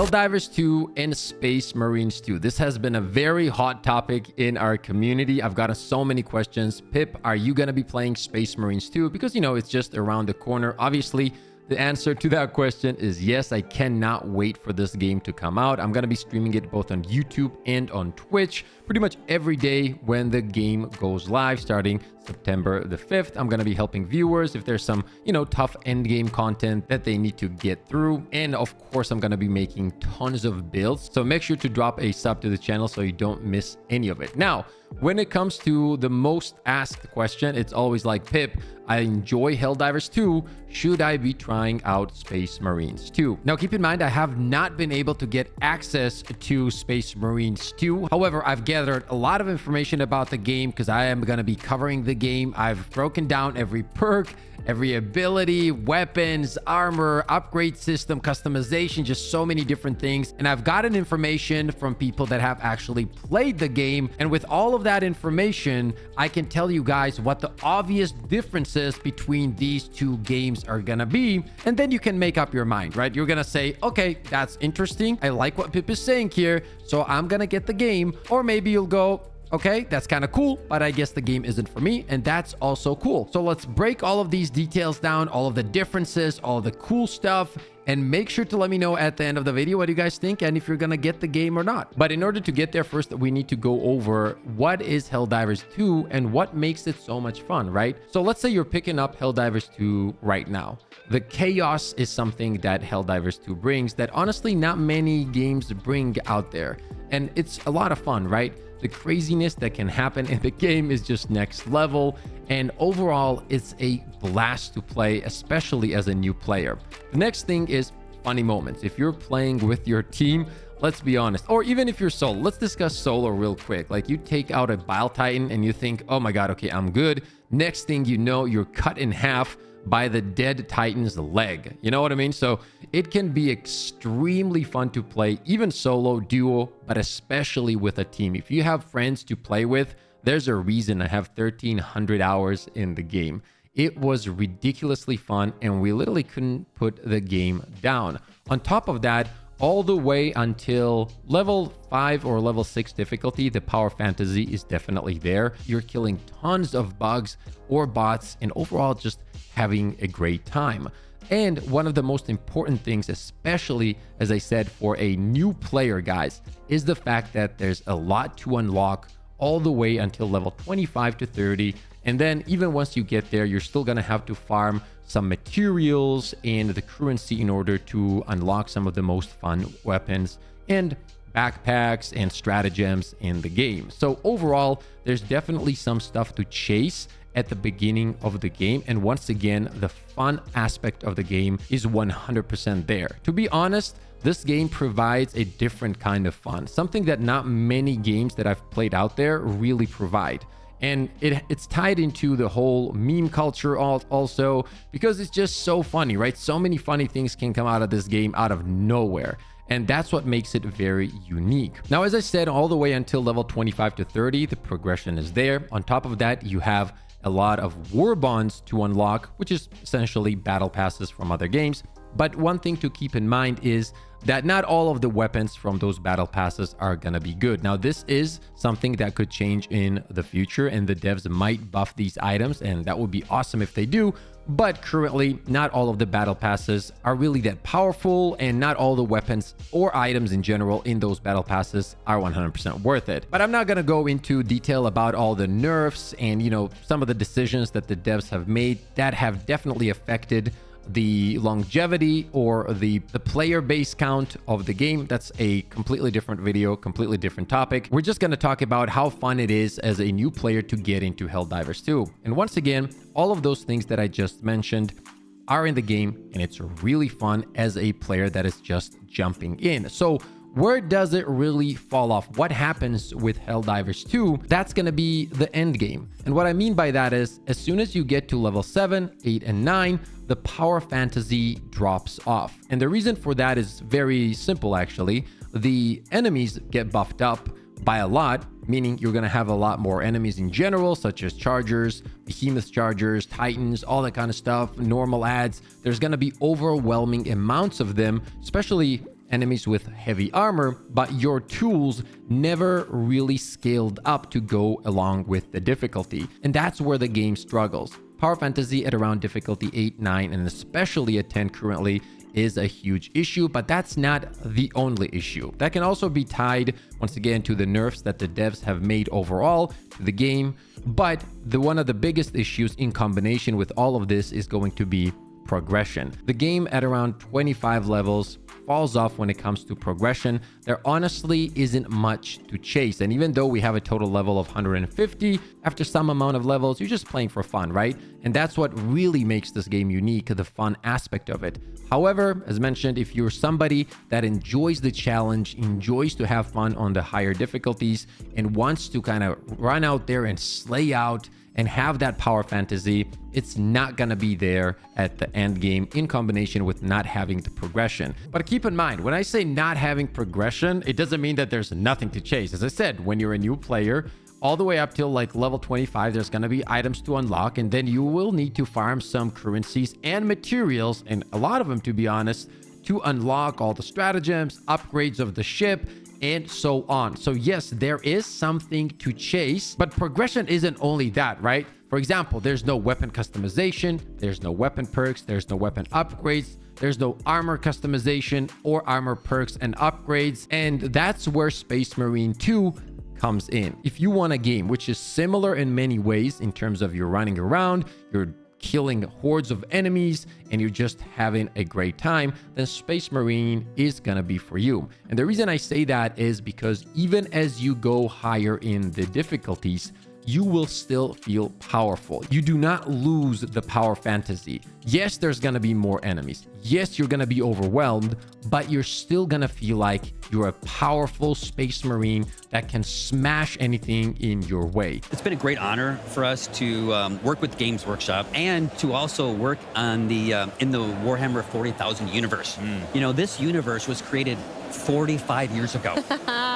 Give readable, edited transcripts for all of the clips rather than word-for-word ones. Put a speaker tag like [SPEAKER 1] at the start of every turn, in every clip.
[SPEAKER 1] Helldivers 2 and Space Marines 2. This has been a very hot topic in our community. I've gotten so many questions. Pip, are you going to be playing Space Marines 2? Because, you know, it's just around the corner. Obviously, the answer to that question is yes. I cannot wait for this game to come out. I'm going to be streaming it both on YouTube and on Twitch pretty much every day when the game goes live, starting September the 5th. I'm going to be helping viewers if there's some, you know, tough end game content that they need to get through. And of course, I'm going to be making tons of builds. So make sure to drop a sub to the channel so you don't miss any of it. Now, when it comes to the most asked question, it's always like, Pip, I enjoy Helldivers 2. Should I be trying out Space Marines 2? Now, keep in mind, I have not been able to get access to Space Marines 2. However, I've gathered a lot of information about the game because I am going to be covering the game. I've broken down every perk, every ability, weapons, armor, upgrade system, customization, just so many different things. And I've gotten information from people that have actually played the game. And with all of that information, I can tell you guys what the obvious differences between these two games are gonna be. And then you can make up your mind, right? You're gonna say, okay, that's interesting. I like what Pip is saying here, so I'm gonna get the game. Or maybe you'll go, okay, that's kind of cool, but I guess the game isn't for me, and that's also cool. So let's break all of these details down, all of the differences, all of the cool stuff, and make sure to let me know at the end of the video what you guys think and if you're gonna get the game or not. But in order to get there, first we need to go over what is Helldivers 2 and what makes it so much fun, right? So let's say you're picking up Helldivers 2 right now. The chaos is something that Helldivers 2 brings that honestly not many games bring out there. And it's a lot of fun, right? The craziness that can happen in the game is just next level. And overall, it's a blast to play, especially as a new player. The next thing is funny moments. If you're playing with your team, let's be honest, or even if you're solo, let's discuss solo real quick. Like you take out a Bile Titan and you think, oh my God, okay, I'm good. Next thing you know, you're cut in half by the dead Titan's leg. You know what I mean? So it can be extremely fun to play, even solo, duo, but especially with a team. If you have friends to play with, there's a reason I have 1,300 hours in the game. It was ridiculously fun, and we literally couldn't put the game down. On top of that, all the way until level 5 or level 6 difficulty, the power fantasy is definitely there. You're killing tons of bugs or bots and overall just having a great time. And one of the most important things, especially as I said, for a new player, guys, is the fact that there's a lot to unlock all the way until level 25 to 30. And then even once you get there, you're still going to have to farm some materials and the currency in order to unlock some of the most fun weapons and backpacks and stratagems in the game. So overall, there's definitely some stuff to chase at the beginning of the game. And once again, the fun aspect of the game is 100% there. To be honest, this game provides a different kind of fun, something that not many games that I've played out there really provide. And it's tied into the whole meme culture also because it's just so funny, right? So many funny things can come out of this game out of nowhere. And that's what makes it very unique. Now, as I said, all the way until level 25 to 30, the progression is there. On top of that, you have a lot of war bonds to unlock, which is essentially battle passes from other games. But one thing to keep in mind is that not all of the weapons from those battle passes are gonna be good. Now, this is something that could change in the future, and the devs might buff these items, and that would be awesome if they do. But currently, not all of the battle passes are really that powerful, and not all the weapons or items in general in those battle passes are 100% worth it. But I'm not going to go into detail about all the nerfs and, you know, some of the decisions that the devs have made that have definitely affected the longevity or the player base count of the game. That's a completely different video, completely different topic. We're just going to talk about how fun it is as a new player to get into Helldivers 2. And once again, all of those things that I just mentioned are in the game, and it's really fun as a player that is just jumping in. So where does it really fall off? What happens with Helldivers 2? That's going to be the end game. And what I mean by that is, as soon as you get to level 7, 8, and 9, the power fantasy drops off. And the reason for that is very simple, actually. The enemies get buffed up by a lot, meaning you're going to have a lot more enemies in general, such as chargers, behemoth chargers, titans, all that kind of stuff, normal ads. There's going to be overwhelming amounts of them, especially enemies with heavy armor, but your tools never really scaled up to go along with the difficulty. And that's where the game struggles. Power Fantasy at around difficulty 8, 9, and especially at 10 currently is a huge issue, but that's not the only issue. That can also be tied, once again, to the nerfs that the devs have made overall to the game. But one of the biggest issues in combination with all of this is going to be progression. The game at around 25 levels falls off when it comes to progression. There honestly isn't much to chase. And even though we have a total level of 150, after some amount of levels, you're just playing for fun, right? And that's what really makes this game unique, the fun aspect of it. However, as mentioned, if you're somebody that enjoys the challenge, enjoys to have fun on the higher difficulties, and wants to kind of run out there and slay out and have that power fantasy, it's not gonna be there at the end game in combination with not having the progression. But keep in mind, when I say not having progression, it doesn't mean that there's nothing to chase. As I said, when you're a new player, all the way up till like level 25, there's gonna be items to unlock, and then you will need to farm some currencies and materials, and a lot of them, to be honest, to unlock all the stratagems, upgrades of the ship, and so on. So yes, there is something to chase, but progression isn't only that, right? For example, there's no weapon customization, there's no weapon perks, there's no weapon upgrades, there's no armor customization or armor perks and upgrades. And that's where Space Marine 2 comes in. If you want a game which is similar in many ways in terms of you're running around, you're killing hordes of enemies, and you're just having a great time, then Space Marine is gonna be for you. And the reason I say that is because even as you go higher in the difficulties, you will still feel powerful. You do not lose the power fantasy. Yes, there's gonna be more enemies. Yes, you're gonna be overwhelmed, but you're still gonna feel like you're a powerful Space Marine that can smash anything in your way.
[SPEAKER 2] It's been a great honor for us to work with Games Workshop and to also work on the in the Warhammer 40,000 universe. You know, this universe was created 45 years ago.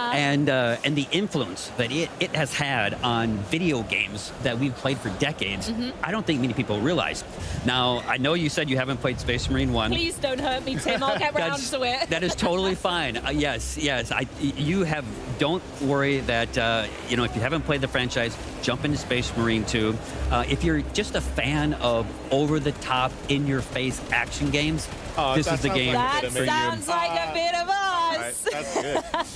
[SPEAKER 2] And the influence that it has had on video games that we've played for decades, I don't think many people realize. Now, I know you said you haven't played Space Marine 1.
[SPEAKER 3] Please don't hurt me, Tim. I'll get round to it.
[SPEAKER 2] That is totally fine. Yes. You have. Don't worry that you know, if you haven't played the franchise, jump into Space Marine 2. If you're just a fan of over-the-top, in-your-face action games, this is the game.
[SPEAKER 3] That sounds like a bit of us.
[SPEAKER 4] Right, that's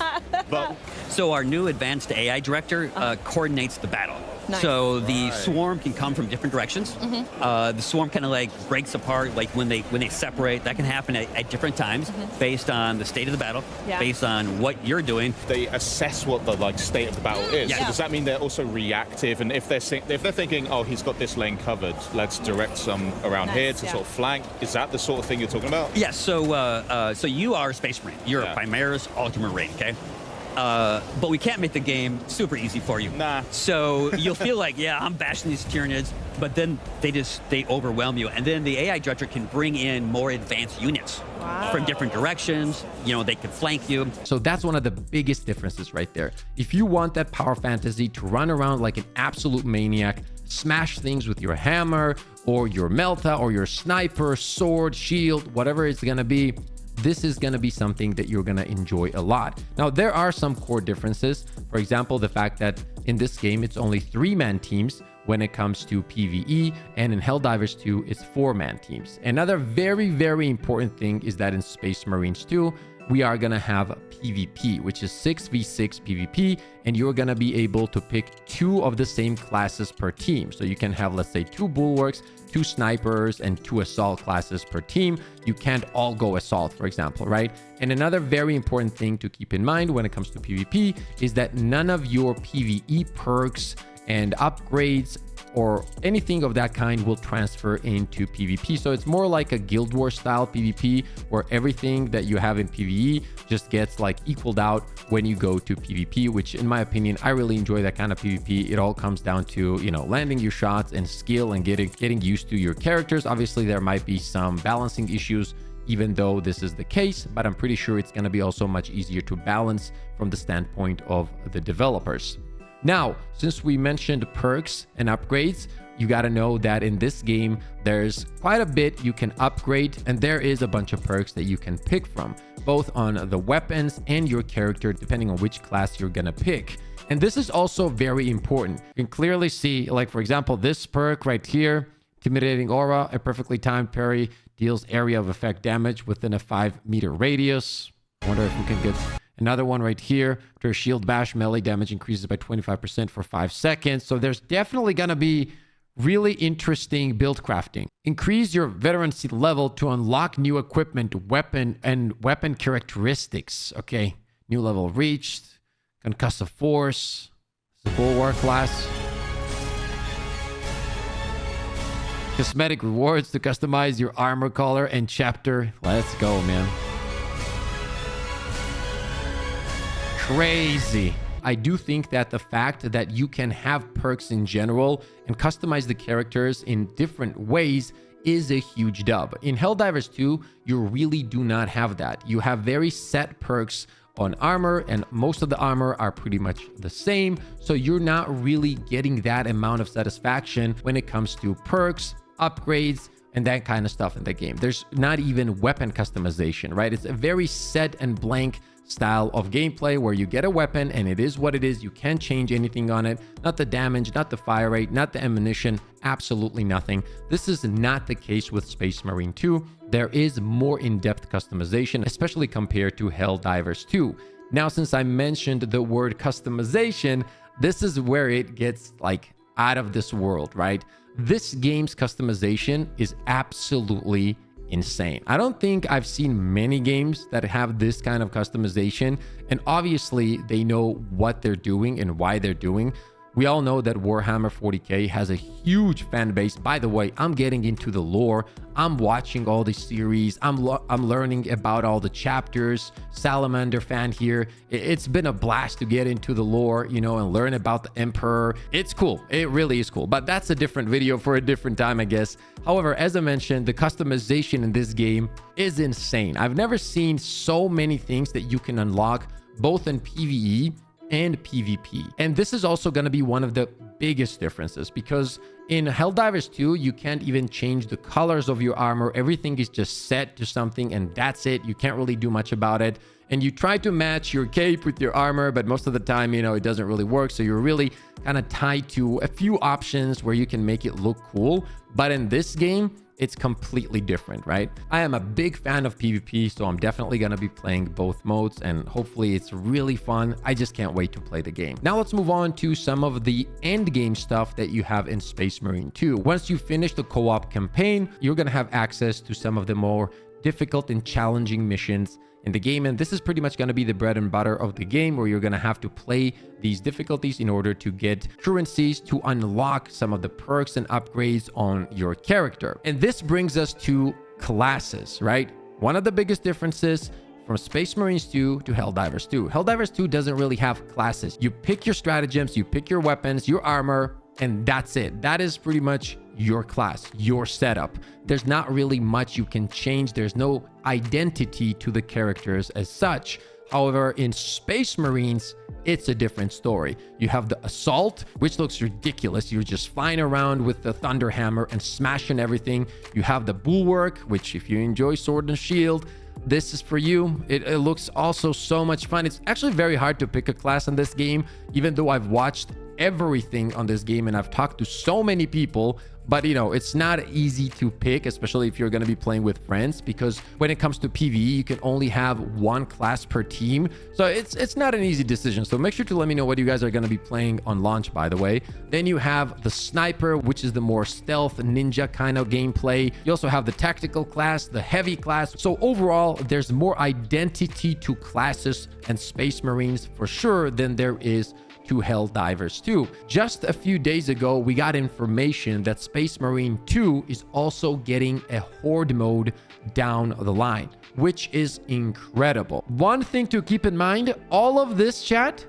[SPEAKER 4] good.
[SPEAKER 2] So our new advanced AI director coordinates the battle.
[SPEAKER 3] Nice.
[SPEAKER 2] So the swarm can come from different directions. The swarm kind of like breaks apart, like when they separate. That can happen at different times based on the state of the battle, based on what you're doing.
[SPEAKER 4] They assess what the state of the battle is.
[SPEAKER 2] Yeah.
[SPEAKER 4] So does that mean they're also reactive? And if they're thinking, oh, he's got this lane covered, let's direct some around here to sort of flank. Is that the sort of thing you're talking about?
[SPEAKER 2] Yes. So you are a Space Marine. You're a Primaris Ultramarine. Okay. But we can't make the game super easy for you.
[SPEAKER 4] Nah.
[SPEAKER 2] So you'll feel like, I'm bashing these Tyranids, but then they overwhelm you. And then the AI director can bring in more advanced units from different directions. You know, they can flank you.
[SPEAKER 1] So that's one of the biggest differences right there. If you want that power fantasy to run around like an absolute maniac, smash things with your hammer or your melta or your sniper, sword, shield, whatever it's gonna be, this is going to be something that you're going to enjoy a lot. Now, there are some core differences. For example, the fact that in this game, it's only 3-man teams when it comes to PvE, and in Helldivers 2, it's 4-man teams. Another very, very important thing is that in Space Marines 2, we are going to have PvP, which is 6v6 PvP, and you're going to be able to pick 2 of the same classes per team. So you can have, let's say, 2 bulwarks, 2 snipers, and 2 assault classes per team. You can't all go assault, for example, right? And another very important thing to keep in mind when it comes to PvP is that none of your PvE perks and upgrades or anything of that kind will transfer into PvP. So it's more like a Guild Wars style PvP where everything that you have in PvE just gets like equaled out when you go to PvP, which in my opinion, I really enjoy that kind of PvP. It all comes down to, you know, landing your shots and skill and getting used to your characters. Obviously, there might be some balancing issues even though this is the case, but I'm pretty sure it's going to be also much easier to balance from the standpoint of the developers. Now, since we mentioned perks and upgrades, you got to know that in this game, there's quite a bit you can upgrade, and there is a bunch of perks that you can pick from, both on the weapons and your character, depending on which class you're going to pick. And this is also very important. You can clearly see, like, for example, this perk right here, Intimidating Aura, a perfectly timed parry, deals area of effect damage within a 5-meter radius. I wonder if we can get another one right here. After shield bash, melee damage increases by 25% for 5 seconds. So there's definitely going to be really interesting build crafting. Increase your veterancy level to unlock new equipment, weapon, and weapon characteristics. Okay, new level reached. Concussive force. It's a bulwark class. Cosmetic rewards to customize your armor color and chapter. Let's go, man. Crazy. I do think that the fact that you can have perks in general and customize the characters in different ways is a huge dub. In Helldivers 2, you really do not have that. You have very set perks on armor, and most of the armor are pretty much the same. So you're not really getting that amount of satisfaction when it comes to perks, upgrades, and that kind of stuff in the game. There's not even weapon customization, right? It's a very set and blank style of gameplay where you get a weapon and it is what it is. You can't change anything on it. Not the damage, not the fire rate, not the ammunition, absolutely nothing. This is not the case with Space Marine 2. There is more in-depth customization, especially compared to Helldivers 2. Now, since I mentioned the word customization, this is where it gets like out of this world, right? This game's customization is absolutely insane. I don't think I've seen many games that have this kind of customization, and obviously they know what they're doing and why they're doing. We all know that Warhammer 40k has a huge fan base. By the way, I'm getting into the lore. I'm watching all the series. I'm learning about all the chapters. Salamander fan here. It's been a blast to get into the lore, you know, and learn about the Emperor. It's cool. It really is cool. But that's a different video for a different time, I guess. However, as I mentioned, the customization in this game is insane. I've never seen so many things that you can unlock, both in PvE and PvP. And this is also going to be one of the biggest differences, because in Helldivers 2, you can't even change the colors of your armor. Everything is just set to something and that's it. You can't really do much about it. And you try to match your cape with your armor, but most of the time, you know, it doesn't really work. So you're really kind of tied to a few options where you can make it look cool. But in this game, it's completely different, right? I am a big fan of PvP, so I'm definitely going to be playing both modes, and hopefully it's really fun. I just can't wait to play the game. Now let's move on to some of the end game stuff that you have in Space Marine 2. Once you finish the co-op campaign, you're going to have access to some of the more difficult and challenging missions in the game, and this is pretty much going to be the bread and butter of the game, where you're going to have to play these difficulties in order to get currencies to unlock some of the perks and upgrades on your character. And this brings us to classes, right? One of the biggest differences from Space Marines 2 to Helldivers 2. Helldivers 2 doesn't really have classes. You pick your stratagems, you pick your weapons, your armor, and that's it. That is pretty much your class, your setup. There's not really much you can change. There's no identity to the characters as such. However, in Space Marines, it's a different story. You have the Assault, which looks ridiculous. You're just flying around with the Thunder Hammer and smashing everything. You have the Bulwark, which if you enjoy Sword and Shield, this is for you. It looks also so much fun. It's actually very hard to pick a class in this game, even though I've watched everything on this game and I've talked to so many people. But, you know, it's not easy to pick, especially if you're going to be playing with friends, because when it comes to PvE, you can only have one class per team. So it's not an easy decision. So make sure to let me know what you guys are going to be playing on launch, by the way. Then you have the Sniper, which is the more stealth ninja kind of gameplay. You also have the Tactical class, the Heavy class. So overall, there's more identity to classes and Space Marines for sure than there is to Helldivers 2. Just a few days ago, we got information that Space Marine 2 is also getting a Horde mode down the line, which is incredible. One thing to keep in mind, all of this, chat,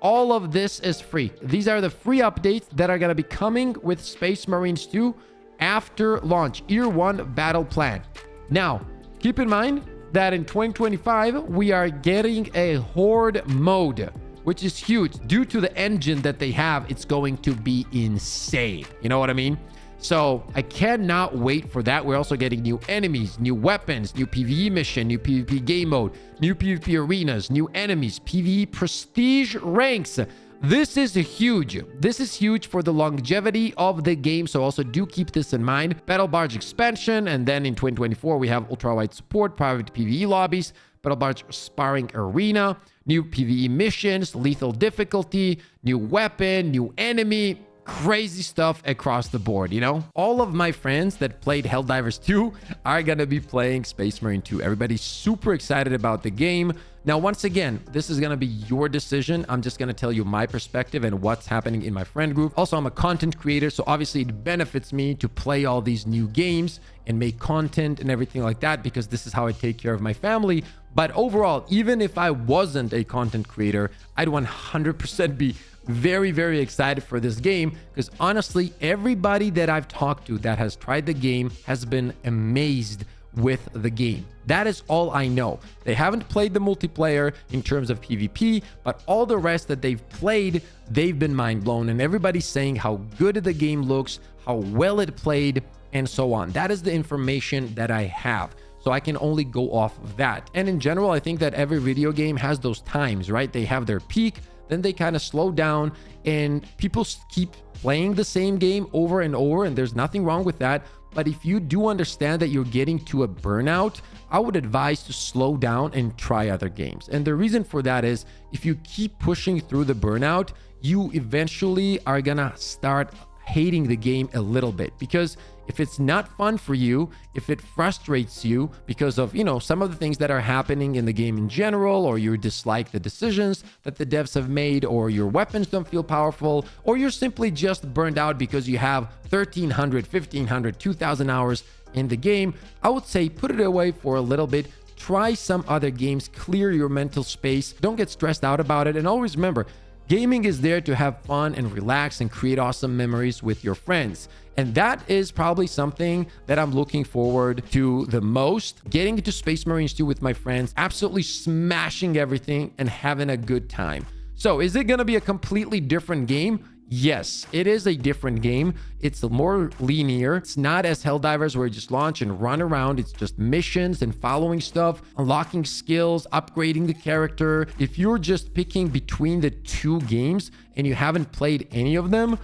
[SPEAKER 1] all of this is free. These are the free updates that are going to be coming with Space Marines 2 after launch, Year 1 battle plan. Now, keep in mind that in 2025, we are getting a Horde mode, which is huge. Due to the engine that they have, it's going to be insane. You know what I mean? So I cannot wait for that. We're also getting new enemies, new weapons, new PvE mission, new PvP game mode, new PvP arenas, new enemies, PvE prestige ranks. This is huge. This is huge for the longevity of the game. So also do keep this in mind. Battle Barge expansion. And then in 2024, we have ultra-wide support, private PvE lobbies, Battle Barge sparring arena, new PvE missions, lethal difficulty, new weapon, new enemy. Crazy stuff across the board, you know? All of my friends that played Helldivers 2 are gonna be playing Space Marine 2. Everybody's super excited about the game. Now, once again, this is gonna be your decision. I'm just gonna tell you my perspective and what's happening in my friend group. Also, I'm a content creator, so obviously it benefits me to play all these new games and make content and everything like that, because this is how I take care of my family. But overall, even if I wasn't a content creator, I'd 100% be very, very excited for this game, because honestly, everybody that I've talked to that has tried the game has been amazed with the game. That is all I know. They haven't played the multiplayer in terms of PvP, but all the rest that they've played, they've been mind blown, and everybody's saying how good the game looks, how well it played, and so on. That is the information that I have. So I can only go off of that. And in general, I think that every video game has those times, right? They have their peak, then they kind of slow down, and people keep playing the same game over and over, and there's nothing wrong with that. But if you do understand that you're getting to a burnout, I would advise to slow down and try other games. And the reason for that is if you keep pushing through the burnout, you eventually are gonna start hating the game a little bit, because if it's not fun for you, if it frustrates you because of, you know, some of the things that are happening in the game in general, or you dislike the decisions that the devs have made, or your weapons don't feel powerful, or you're simply just burned out because you have 1,300, 1,500, 2,000 hours in the game, I would say put it away for a little bit. Try some other games, clear your mental space. Don't get stressed out about it. And always remember, gaming is there to have fun and relax and create awesome memories with your friends. And that is probably something that I'm looking forward to the most. Getting into Space Marines 2 with my friends, absolutely smashing everything and having a good time. So is it going to be a completely different game? Yes, it is a different game. It's more linear. It's not as Helldivers where you just launch and run around. It's just missions and following stuff, unlocking skills, upgrading the character. If you're just picking between the two games and you haven't played any of them,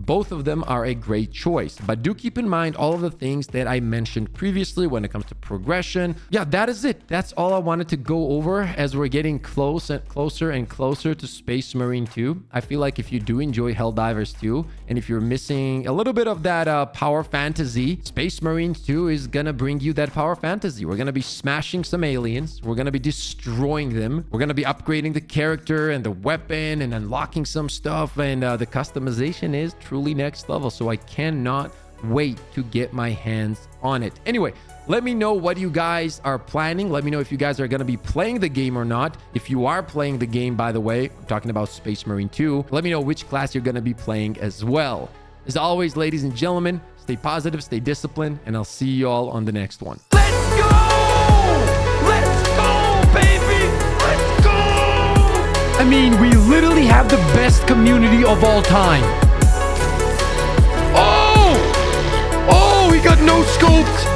[SPEAKER 1] both of them are a great choice. But do keep in mind all of the things that I mentioned previously when it comes to progression. Yeah, that is it. That's all I wanted to go over as we're getting closer and closer to Space Marine 2. I feel like if you do enjoy Helldivers 2, and if you're missing a little bit of that power fantasy, Space Marine 2 is gonna bring you that power fantasy. We're gonna be smashing some aliens. We're gonna be destroying them. We're gonna be upgrading the character and the weapon and unlocking some stuff. And the customization is truly next level. So I cannot wait to get my hands on it. Anyway, let me know what you guys are planning. Let me know if you guys are going to be playing the game or not. If you are playing the game, by the way, I'm talking about Space Marine 2, let me know which class you're going to be playing as well. As always, ladies and gentlemen, stay positive, stay disciplined, and I'll see you all on the next one. Let's go! Let's go, baby! Let's go! I mean, we literally have the best community of all time. Oh, he got no scoped.